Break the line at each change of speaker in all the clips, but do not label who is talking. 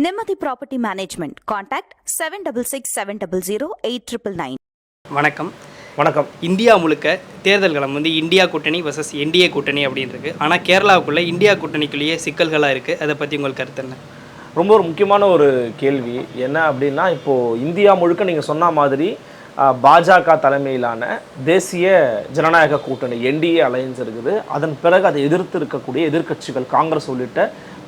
Nimati Property Management. Contact 7667008999.
வணக்கம். India முழுக்க தேர்தல் களம் இந்தியா கூட்டணி வர்சஸ் என்டிஏ கூட்டணி அப்படின்னு இருக்குது. ஆனால் கேரளாவுக்குள்ளே இந்தியா கூட்டணிக்குள்ளேயே சிக்கல்களாக இருக்குது. அதை பற்றி உங்களுக்கு கருத்து என்ன?
ரொம்ப ஒரு முக்கியமான ஒரு கேள்வி. என்ன அப்படின்னா, இப்போது இந்தியா முழுக்க நீங்கள் சொன்ன மாதிரி பாஜக தலைமையிலான தேசிய ஜனநாயக கூட்டணி என்டிஏ அலையன்ஸ் இருக்குது. அதன் பிறகு அதை எதிர்த்து இருக்கக்கூடிய எதிர்க்கட்சிகள், காங்கிரஸ் உள்ளிட்ட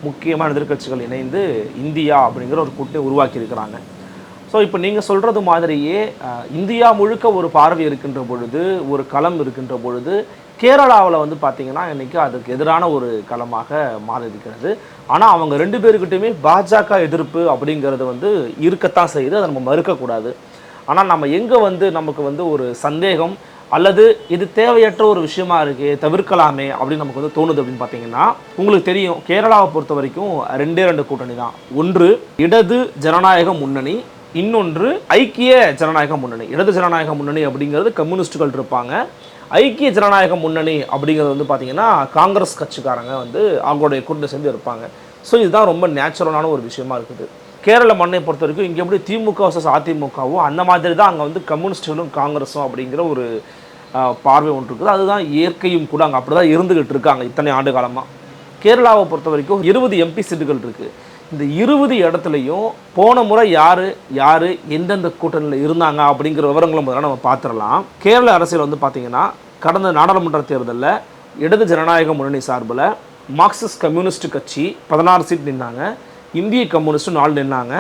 முக்கியமான எதிர்க்கட்சிகள் இணைந்து இந்தியா அப்படிங்கிற ஒரு கூட்டணி உருவாக்கி இருக்கிறாங்க. ஸோ இப்போ நீங்கள் சொல்கிறது மாதிரியே இந்தியா முழுக்க ஒரு பார்வை இருக்கின்ற பொழுது, ஒரு களம் இருக்கின்ற பொழுது, கேரளாவில் பார்த்திங்கன்னா இன்றைக்கி அதுக்கு எதிரான ஒரு களமாக மாறி இருக்கிறது. ஆனால் அவங்க ரெண்டு பேருக்கிட்டையுமே பாஜக எதிர்ப்பு அப்படிங்கிறது இருக்கத்தான் செய்யுது. அதை நம்ம மறுக்கக்கூடாது. ஆனால் நம்ம எங்கே நமக்கு ஒரு சந்தேகம் அல்லது இது தேவையற்ற ஒரு விஷயமா இருக்கே, தவிர்க்கலாமே அப்படின்னு நமக்கு தோணுது அப்படின்னு பார்த்தீங்கன்னா, உங்களுக்கு தெரியும் கேரளாவை பொறுத்த வரைக்கும் ரெண்டு கூட்டணி தான். ஒன்று இடது ஜனநாயக முன்னணி, இன்னொன்று ஐக்கிய ஜனநாயக முன்னணி. இடது ஜனநாயக முன்னணி அப்படிங்கிறது கம்யூனிஸ்டுகள் இருப்பாங்க. ஐக்கிய ஜனநாயக முன்னணி அப்படிங்கிறது பார்த்தீங்கன்னா காங்கிரஸ் கட்சிக்காரங்க அவங்களுடைய கூட்டணி சேர்ந்து இருப்பாங்க. ஸோ இதுதான் ரொம்ப நேச்சுரலான ஒரு விஷயமா இருக்குது. கேரள மண்ணை பொறுத்த வரைக்கும் இங்கே எப்படி திமுக வர்சஸ் அதிமுகவும் அந்த மாதிரி தான் அங்கே கம்யூனிஸ்டுகளும் காங்கிரஸும் அப்படிங்கிற ஒரு பார்வை ஒன்று இருக்குது. அதுதான் இயற்கையும் கூட அங்கே அப்படி தான் இருந்துக்கிட்டு இருக்காங்க இத்தனை ஆண்டு காலமாக. கேரளாவை பொறுத்த வரைக்கும் 20 எம்பி சீட்டுகள் இருக்குது. இந்த 20 இடத்துலையும் போன முறை யார் எந்தெந்த கூட்டணியில் இருந்தாங்க அப்படிங்கிற விவரங்களை முதல்ல நம்ம பார்த்துடலாம். கேரள அரசியல் பார்த்தீங்கன்னா கடந்த நாடாளுமன்ற தேர்தலில் இடது ஜனநாயக முன்னணி சார்பில் மார்க்சிஸ்ட் கம்யூனிஸ்ட் கட்சி 16 சீட் நின்னாங்க, இந்திய கம்யூனிஸ்ட் 4 நின்னாங்க.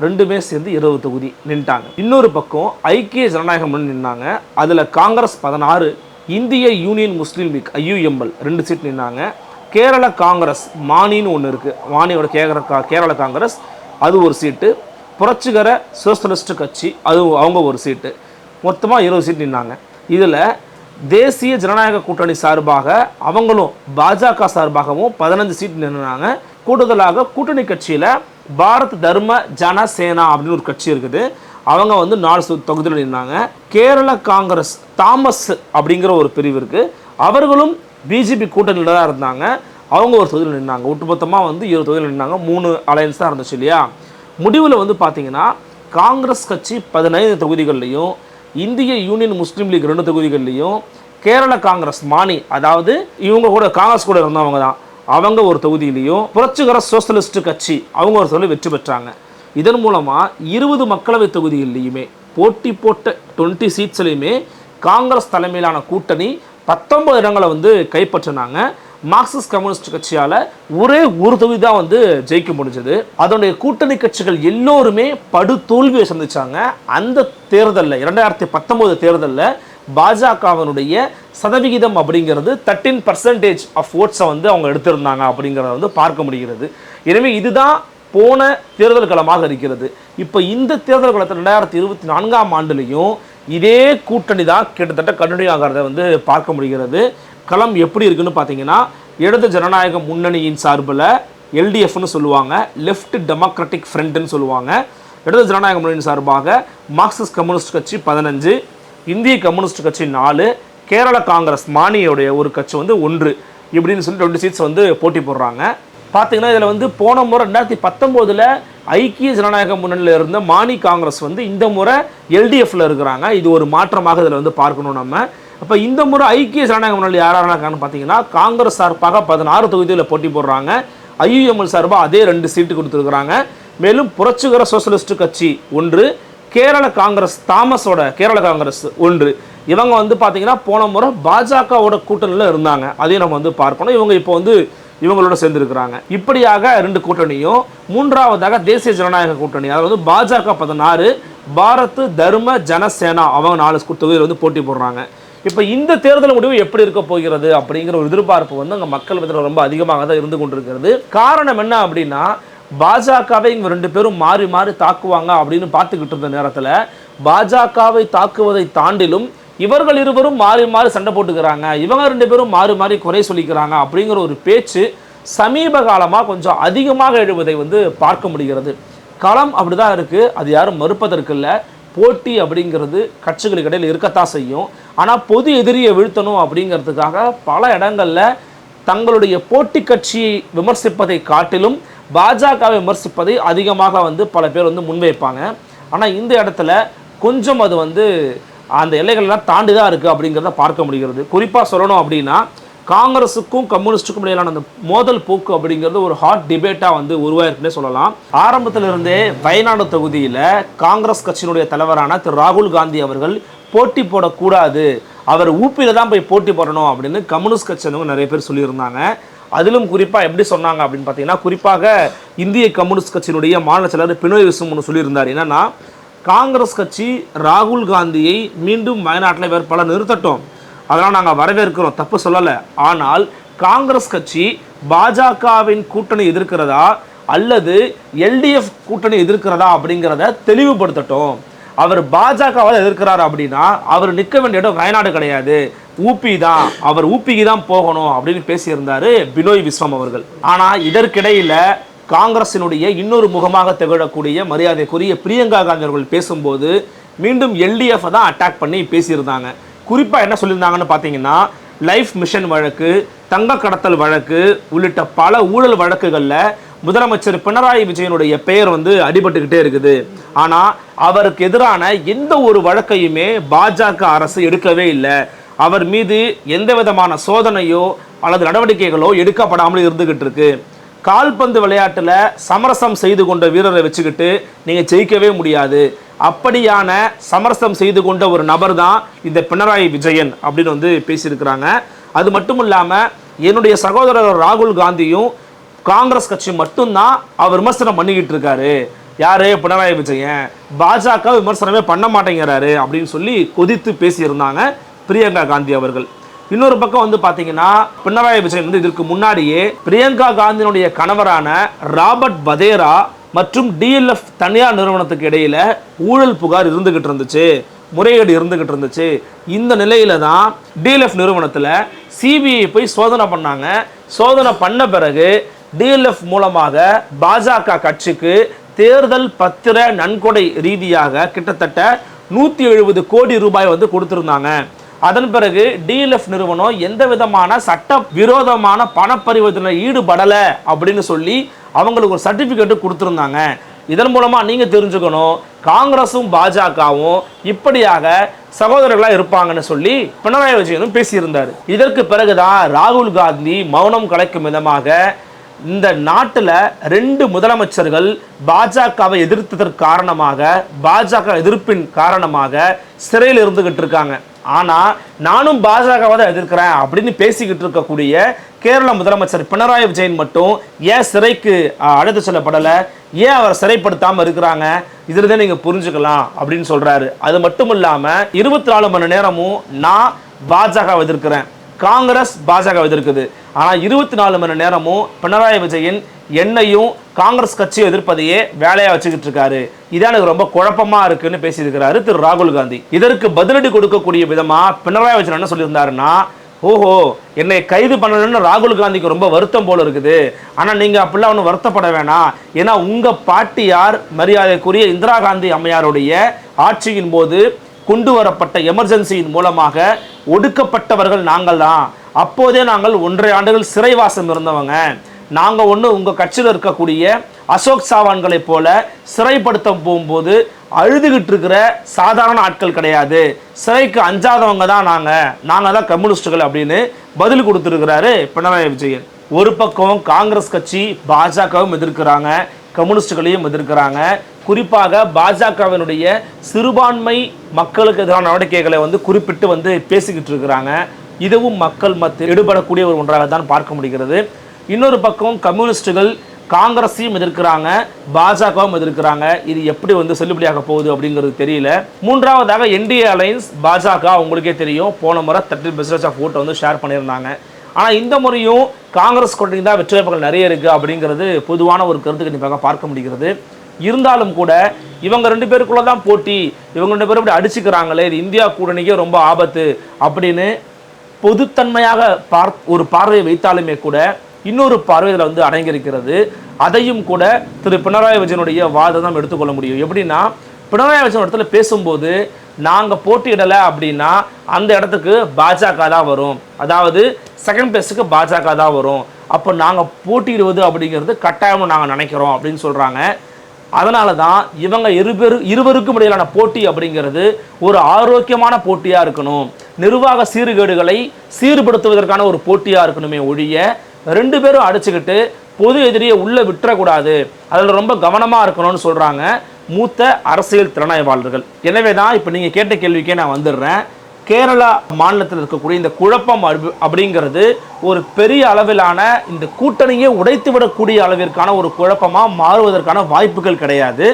ரெண்டுமே சேர்ந்து 20 தொகுதி நின்ட்டாங்க. இன்னொரு பக்கம் ஐக்கிய ஜனநாயக முன்னணி நின்னாங்க. அதில் காங்கிரஸ் 16, இந்திய யூனியன் முஸ்லீம் லீக் IUML 2 சீட் நின்னாங்க. கேரள காங்கிரஸ் மானின்னு ஒன்று இருக்குது, மானியோட கேரள காங்கிரஸ் அது ஒரு சீட்டு. புரட்சிகர சோசலிஸ்ட் கட்சி அவங்க ஒரு சீட்டு. மொத்தமாக 20 சீட் நின்னாங்க. இதில் தேசிய ஜனநாயக கூட்டணி சார்பாக அவங்களும் பாஜக சார்பாகவும் 15 சீட் நின்னாங்க. கூடுதலாக கூட்டணி கட்சியில் பாரத் தர்ம ஜன சேனா அப்படின்னு ஒரு கட்சி இருக்குது. அவங்க 4 தொகுதியில் நின்னாங்க. கேரள காங்கிரஸ் தாமஸ் அப்படிங்கிற ஒரு பிரிவு இருக்குது. அவர்களும் பிஜேபி கூட்டணியில் தான் இருந்தாங்க. அவங்க ஒரு தொகுதியில் நின்னாங்க. ஒட்டுமொத்தமாக 20 தொகுதியில் நின்னாங்க. 3 அலையன்ஸ் தான் இருந்துச்சு இல்லையா. முடிவில் பார்த்தீங்கன்னா காங்கிரஸ் கட்சி 15 தொகுதிகள்லையும், இந்திய யூனியன் முஸ்லீம் லீக் 2 தொகுதிகள்லையும், கேரள காங்கிரஸ் மானி அதாவது இவங்க கூட காங்கிரஸ் கூட இருந்தவங்க தான், அவங்க ஒரு தொகுதியிலையும், புரட்சிகர சோசலிஸ்ட் கட்சி அவங்க ஒரு தொகுதியில் வெற்றி பெற்றாங்க. இதன் மூலமாக 20 மக்களவை தொகுதிகள்லையுமே போட்டி போட்ட 20 சீட்ஸ்லையுமே காங்கிரஸ் தலைமையிலான கூட்டணி 19 இடங்களை கைப்பற்றினாங்க. மார்க்சிஸ்ட் கம்யூனிஸ்ட் கட்சியால் ஒரே ஒரு தொகுதி தான் ஜெயிக்க முடிஞ்சது. அதனுடைய கூட்டணி கட்சிகள் எல்லோருமே படு தோல்வியை சந்திச்சாங்க. அந்த தேர்தலில் 2019 தேர்தலில் பாஜகவினுடைய சதவிகிதம் அப்படிங்கிறது 13% ஆஃப் ஓட்ஸை அவங்க எடுத்திருந்தாங்க அப்படிங்கிறத பார்க்க முடிகிறது. எனவே இதுதான் போன தேர்தல் களமாக இருக்கிறது. இப்போ இந்த தேர்தல் களத்தில் 2024ஆம் ஆண்டுலையும் இதே கூட்டணி தான் கிட்டத்தட்ட கண்டினியூ ஆகிறத பார்க்க முடிகிறது. களம் எப்படி இருக்குன்னு பார்த்தீங்கன்னா, இடது ஜனநாயக முன்னணியின் சார்பில் LDFன்னு சொல்லுவாங்க, லெஃப்ட் டெமோக்ராட்டிக் ஃப்ரண்ட்னு சொல்லுவாங்க. இடது ஜனநாயக முன்னணியின் சார்பாக மார்க்சிஸ்ட் கம்யூனிஸ்ட் கட்சி 15, இந்திய கம்யூனிஸ்ட் கட்சி 4, கேரள காங்கிரஸ் மானியோடைய ஒரு கட்சி 1 இப்படின்னு சொல்லி 2 சீட்ஸ் போட்டி போடுறாங்க. பார்த்தீங்கன்னா இதில் போன முறை 2019 ஐக்கிய ஜனநாயக முன்னணியில் இருந்த மானி காங்கிரஸ் இந்த முறை LDFல இருக்கிறாங்க. இது ஒரு மாற்றமாக இதில் பார்க்கணும் நம்ம. அப்போ இந்த முறை ஐக்கிய ஜனநாயக முன்னணி யாராருன்னு பார்த்தீங்கன்னா காங்கிரஸ் சார்பாக 16 தொகுதியில் போட்டி போடுறாங்க. IUML சார்பாக அதே 2 சீட்டு கொடுத்துருக்குறாங்க. மேலும் புரட்சிகர சோசலிஸ்ட் கட்சி 1, கேரள காங்கிரஸ் தாமஸோட கேரள காங்கிரஸ் 1. இவங்க பார்த்தீங்கன்னா போன முறை பாஜகவோட கூட்டணியில் இருந்தாங்க. அதையும் நம்ம பார்க்கணும். இவங்க இப்போ இவங்களோட சேர்ந்துருக்கிறாங்க. இப்படியாக 2 கூட்டணியும். மூன்றாவதாக தேசிய ஜனநாயக கூட்டணி, அதாவது பாஜக 16, பாரத் தர்ம ஜனசேனா அவங்க 4 தொகுதியில் போட்டி போடுறாங்க. இப்போ இந்த தேர்தல் முடிவு எப்படி இருக்க போகிறது அப்படிங்கிற ஒரு எதிர்பார்ப்பு அங்கே மக்கள் மத்தியில் ரொம்ப அதிகமாக தான் இருந்து கொண்டிருக்கிறது. காரணம் என்ன அப்படின்னா, பாஜகவை இவங்க 2 பேரும் மாறி மாறி தாக்குவாங்க அப்படின்னு பார்த்துக்கிட்டு இருந்த நேரத்தில் பாஜகவை தாக்குவதை தாண்டிலும் இவர்கள் இருவரும் மாறி மாறி சண்டை போட்டுக்கிறாங்க, இவங்க 2 பேரும் மாறி மாறி குறை சொல்லிக்கிறாங்க அப்படிங்கிற ஒரு பேச்சு சமீப காலமாக கொஞ்சம் அதிகமாக எழுவதை பார்க்க முடிகிறது. களம் அப்படி தான் இருக்குது, அது யாரும் மறுப்பதற்கு இல்லை. போட்டி அப்படிங்கிறது கட்சிகளுக்கு இடையில் இருக்கத்தான் செய்யும். ஆனால் பொது எதிரியை வீழ்த்தணும் அப்படிங்கிறதுக்காக பல இடங்களில் தங்களுடைய போட்டி கட்சியை விமர்சிப்பதை காட்டிலும் பாஜகவை விமர்சிப்பதை அதிகமாக வந்து பல பேர் வந்து முன்வைப்பாங்க. ஆனால் இந்த இடத்துல கொஞ்சம் அது வந்து அந்த எல்லைகள்லாம் தாண்டி தான் இருக்குது அப்படிங்கிறத பார்க்க முடிகிறது. குறிப்பாக சொல்லணும் அப்படின்னா காங்கிரஸுக்கும் கம்யூனிஸ்டுக்கும் இடையிலான அந்த மோதல் போக்கு அப்படிங்கிறது ஒரு ஹாட் டிபேட்டாக வந்து உருவாயிருக்குன்னே சொல்லலாம். ஆரம்பத்திலிருந்தே வயநாடு தொகுதியில் காங்கிரஸ் கட்சியினுடைய தலைவரான திரு ராகுல் காந்தி அவர்கள் போட்டி போடக்கூடாது, அவர் ஊப்பியில் தான் போய் போட்டி போடணும் அப்படின்னு கம்யூனிஸ்ட் கட்சியினவங்க நிறைய பேர் சொல்லியிருந்தாங்க. அதிலும் குறிப்பாக எப்படி சொன்னாங்க அப்படின்னு பார்த்தீங்கன்னா, குறிப்பாக இந்திய கம்யூனிஸ்ட் கட்சியினுடைய மாநில செயலர் பினோய் விஸ்வம் ஒன்று சொல்லியிருந்தார். என்னன்னா, காங்கிரஸ் கட்சி ராகுல் காந்தியை மீண்டும் வயநாட்டில் வேட்பாளர் நிறுத்தட்டும், அதெல்லாம் நாங்கள் வரவேற்கிறோம், தப்பு சொல்லலை. ஆனால் காங்கிரஸ் கட்சி பாஜகவின் கூட்டணி எதிர்க்கிறதா அல்லது எல்டிஎஃப் கூட்டணி எதிர்க்கிறதா அப்படிங்கிறத தெளிவுபடுத்தட்டும். அவர் பாஜகவை எதிர்க்கிறார் அப்படின்னா அவர் நிற்க வேண்டிய இடம் வயநாடு கிடையாது, ஊபி தான், அவர் ஊபிக்கு தான் போகணும் அப்படின்னு பேசியிருந்தாரு பினோய் விஸ்வம் அவர்கள். ஆனால் இதற்கிடையில் காங்கிரசினுடைய இன்னொரு முகமாக திகழக்கூடிய மரியாதைக்குரிய பிரியங்கா காந்தி அவர்கள் பேசும்போது மீண்டும் எல்டிஎஃப் தான் அட்டாக் பண்ணி பேசியிருந்தாங்க. குறிப்பாக என்ன சொல்லியிருந்தாங்கன்னு பார்த்தீங்கன்னா, லைஃப் மிஷன் வழக்கு, தங்க கடத்தல் வழக்கு உள்ளிட்ட பல ஊழல் வழக்குகளில் முதலமைச்சர் பினராயி விஜயனுடைய பெயர் வந்து அடிபட்டுக்கிட்டே இருக்குது. ஆனால் அவருக்கு எதிரான எந்த ஒரு வழக்கையுமே பாஜக அரசு எடுக்கவே இல்லை. அவர் மீது எந்த விதமான சோதனையோ அல்லது நடவடிக்கைகளோ எடுக்கப்படாமல் இருந்துகிட்டு இருக்கு. கால்பந்து விளையாட்டில் சமரசம் செய்து கொண்ட வீரரை வச்சுக்கிட்டு நீங்கள் ஜெயிக்கவே முடியாது. அப்படியான சமரசம் செய்து கொண்ட ஒரு நபர் தான் இந்த பினராயி விஜயன் அப்படின்னு வந்து பேசியிருக்கிறாங்க. அது மட்டும் இல்லாமல் என்னுடைய சகோதரர் ராகுல் காந்தியும் காங்கிரஸ் கட்சி மட்டும்தான் அவர் விமர்சனம் பண்ணிக்கிட்டு இருக்காரு. யாரு? பினராயி விஜயன். பாஜக விமர்சனமே பண்ண மாட்டேங்கிறாரு அப்படின்னு சொல்லி கொதித்து பேசியிருந்தாங்க பிரியங்கா காந்தி அவர்கள். இன்னொரு பக்கம் வந்து பார்த்தீங்கன்னா, பினராயி விஜயன் வந்து இதற்கு முன்னாடியே பிரியங்கா காந்தியினுடைய கணவரான ராபர்ட் வதேரா மற்றும் டிஎல்எஃப் தனியார் நிறுவனத்துக்கு இடையில ஊழல் புகார் இருந்துகிட்டு இருந்துச்சு, முறைகேடு இருந்துகிட்டு இருந்துச்சு. இந்த நிலையில தான் டிஎல்எஃப் நிறுவனத்தில் சிபிஐ போய் சோதனை பண்ணாங்க. சோதனை பண்ண பிறகு டிஎல்எஃப் மூலமாக பாஜக கட்சிக்கு தேர்தல் பத்திர நன்கொடை ரீதியாக கிட்டத்தட்ட 170 கோடி ரூபாய் வந்து கொடுத்திருந்தாங்க. அதன் பிறகு டிஎல்எஃப் நிறுவனம் எந்த விதமான சட்ட விரோதமான பண பரிவர்த்தனை ஈடுபடலை அப்படின்னு சொல்லி அவங்களுக்கு ஒரு சர்டிஃபிகேட்டு கொடுத்துருந்தாங்க. இதன் மூலமாக நீங்கள் தெரிஞ்சுக்கணும், காங்கிரஸும் பாஜகவும் இப்படியாக சகோதரர்களாக இருப்பாங்கன்னு சொல்லி பினராயி விஜயனும் பேசியிருந்தார். இதற்கு பிறகுதான் ராகுல் காந்தி மௌனம் கலைக்கும் விதமாக இந்த நாட்டில் 2 முதலமைச்சர்கள் பாஜகவை எதிர்த்ததற்கு காரணமாக, பாஜக எதிர்ப்பின் காரணமாக சிறையில் இருந்துகிட்டு இருக்காங்க. ஆனால் நானும் பாஜகவை தான் எதிர்க்கிறேன் அப்படின்னு பேசிக்கிட்டு இருக்கக்கூடிய கேரள முதலமைச்சர் பினராயி விஜயன் மட்டும் ஏன் சிறைக்கு அழைத்து செல்லப்படலை, ஏன் அவர் சிறைப்படுத்தாமல் இருக்கிறாங்க, இதில் நீங்கள் புரிஞ்சுக்கலாம் அப்படின்னு சொல்கிறாரு. அது மட்டும் இல்லாமல் 24 மணி நேரமும் நான் பாஜகவை எதிர்க்கிறேன், காங்கிரஸ் பாஜக எதிர்க்குது, ஆனால் 24 மணி நேரமும் பினராயி விஜயன் என்னையும் காங்கிரஸ் கட்சியை எதிர்ப்பதையே வேலையா வச்சுக்கிட்டு இருக்காரு. இதான் எனக்கு ரொம்ப குழப்பமா இருக்குன்னு பேசியிருக்கிறாரு திரு ராகுல் காந்தி. இதற்கு பதிலடி கொடுக்கக்கூடிய விதமா பினராயி விஜயன் என்ன சொல்லியிருந்தாருன்னா, ஓஹோ என்னை கைது பண்ணணும்னு ராகுல் காந்திக்கு ரொம்ப வருத்தம் போல இருக்குது, ஆனால் நீங்கள் அப்படிலாம் ஒன்றும் வருத்தப்பட வேணாம், ஏன்னா உங்கள் பாட்டியார் மரியாதைக்குரிய இந்திரா காந்தி அம்மையாருடைய ஆட்சியின் போது கொண்டு வரப்பட்ட எமர்ஜென்சியின் மூலமாக ஒடுக்கப்பட்டவர்கள் நாங்கள் தான். அப்போதே நாங்கள் 1.5 ஆண்டுகள் சிறைவாசம் இருந்தவங்க. நாங்கள் உங்கள் கட்சியில் இருக்கக்கூடிய அசோக் சவான்களை போல சிறைப்படுத்த போகும்போது அழுதுகிட்டு இருக்கிற சாதாரண ஆட்கள் கிடையாது, சிறைக்கு அஞ்சாதவங்க தான் நாங்கள் தான் கம்யூனிஸ்டுகள் அப்படின்னு பதில் கொடுத்துருக்கிறாரு பினராயி விஜயன். ஒரு பக்கம் காங்கிரஸ் கட்சி பாஜகவும் எதிர்க்கிறாங்க, கம்யூனிஸ்டுகளையும் எதிர்க்கிறாங்க. குறிப்பாக பாஜகவினுடைய சிறுபான்மை மக்களுக்கு எதிரான நடவடிக்கைகளை வந்து குறிப்பிட்டு வந்து பேசிக்கிட்டு இருக்கிறாங்க. இதுவும் மக்கள் மத்தியில் ஈடுபடக்கூடிய ஒரு ஒன்றாக தான் பார்க்க முடிகிறது. இன்னொரு பக்கம் கம்யூனிஸ்டுகள் காங்கிரஸையும் எதிர்க்கிறாங்க, பாஜகவும் எதிர்க்கிறாங்க. இது எப்படி வந்து செல்லுபடியாக போகுது அப்படிங்கிறது தெரியல. மூன்றாவதாக என்டிஏ அலையன்ஸ் பாஜக, உங்களுக்கே தெரியும், போன முறை 30% ஆஃப் ஓட்டை வந்து ஷேர் பண்ணியிருந்தாங்க. ஆனால் இந்த முறையும் காங்கிரஸ் கூட்டணி தான் வெற்றி வாய்ப்புகள் நிறைய இருக்குது அப்படிங்கிறது பொதுவான ஒரு கருத்து கண்டிப்பாக பார்க்க முடிகிறது. இருந்தாலும் கூட இவங்க 2 பேருக்குள்ள தான் போட்டி, இவங்க 2 பேரும் இப்படி அடிச்சுக்கிறாங்களே, இது இந்தியா கூட்டணிக்கே ரொம்ப ஆபத்து அப்படின்னு பொதுத்தன்மையாக ஒரு பார்வையை வைத்தாலுமே கூட இன்னொரு பார்வை இதில் வந்து அடங்கியிருக்கிறது. அதையும் கூட திரு பினராயி விஜயனுடைய வாதம் தான் எடுத்துக்கொள்ள முடியும். எப்படின்னா, பினராயி விஜயன் இடத்துல பேசும்போது நாங்கள் போட்டியிடலை அப்படின்னா அந்த இடத்துக்கு பாஜக தான் வரும், அதாவது செகண்ட் பிளேஸுக்கு பாஜக தான் வரும். அப்போ நாங்கள் போட்டியிடுவது அப்படிங்கிறது கட்டாயம்னு நாங்கள் நினைக்கிறோம் அப்படின்னு சொல்கிறாங்க. அதனால தான் இவங்க இருவருக்கும் இடையிலான போட்டி அப்படிங்கிறது ஒரு ஆரோக்கியமான போட்டியாக இருக்கணும், நிர்வாக சீர்கேடுகளை சீர்படுத்துவதற்கான ஒரு போட்டியாக இருக்கணுமே ஒழிய 2 பேரும் அடிச்சுக்கிட்டு பொது எதிரியை உள்ளே விட்டுறக்கூடாது, அதில் ரொம்ப கவனமாக இருக்கணும்னு சொல்கிறாங்க மூத்த அரசியல் திறனாய்வாளர்கள். எனவே தான் இப்போ நீங்கள் கேட்ட கேள்விக்கே நான் வந்துடுறேன். கேரளா மாநிலத்தில் இருக்கக்கூடிய இந்த குழப்பம் அப்படிங்கிறது ஒரு பெரிய அளவிலான இந்த கூட்டணியை உடைத்து விடக்கூடிய அளவிற்கான ஒரு குழப்பமாக மாறுவதற்கான வாய்ப்புகள் கிடையாது.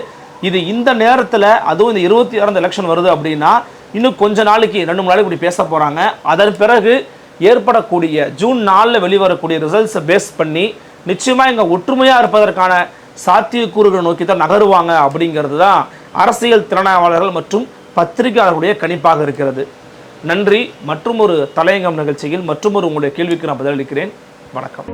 இது இந்த நேரத்தில், அதுவும் இந்த 26 எலெக்ஷன் வருது அப்படின்னா இன்னும் கொஞ்ச நாளைக்கு 2-3 நாளைக்கு இப்படி பேச போகிறாங்க. அதன் பிறகு ஏற்படக்கூடிய ஜூன் 4 வெளிவரக்கூடிய ரிசல்ட்ஸை பேஸ் பண்ணி நிச்சயமாக இங்கே ஒற்றுமையாக இருப்பதற்கான சாத்தியக்கூறுகளை நோக்கி தான் நகருவாங்க அப்படிங்கிறது தான் அரசியல் திறனாய்வாளர்கள் மற்றும் பத்திரிகையாளர்களுடைய கணிப்பாக இருக்கிறது. நன்றி. மற்றும் ஒரு தலையங்கம் நிகழ்ச்சியில் மற்றும் ஒரு உங்களுடைய கேள்விக்கு நான் பதிலளிக்கிறேன். வணக்கம்.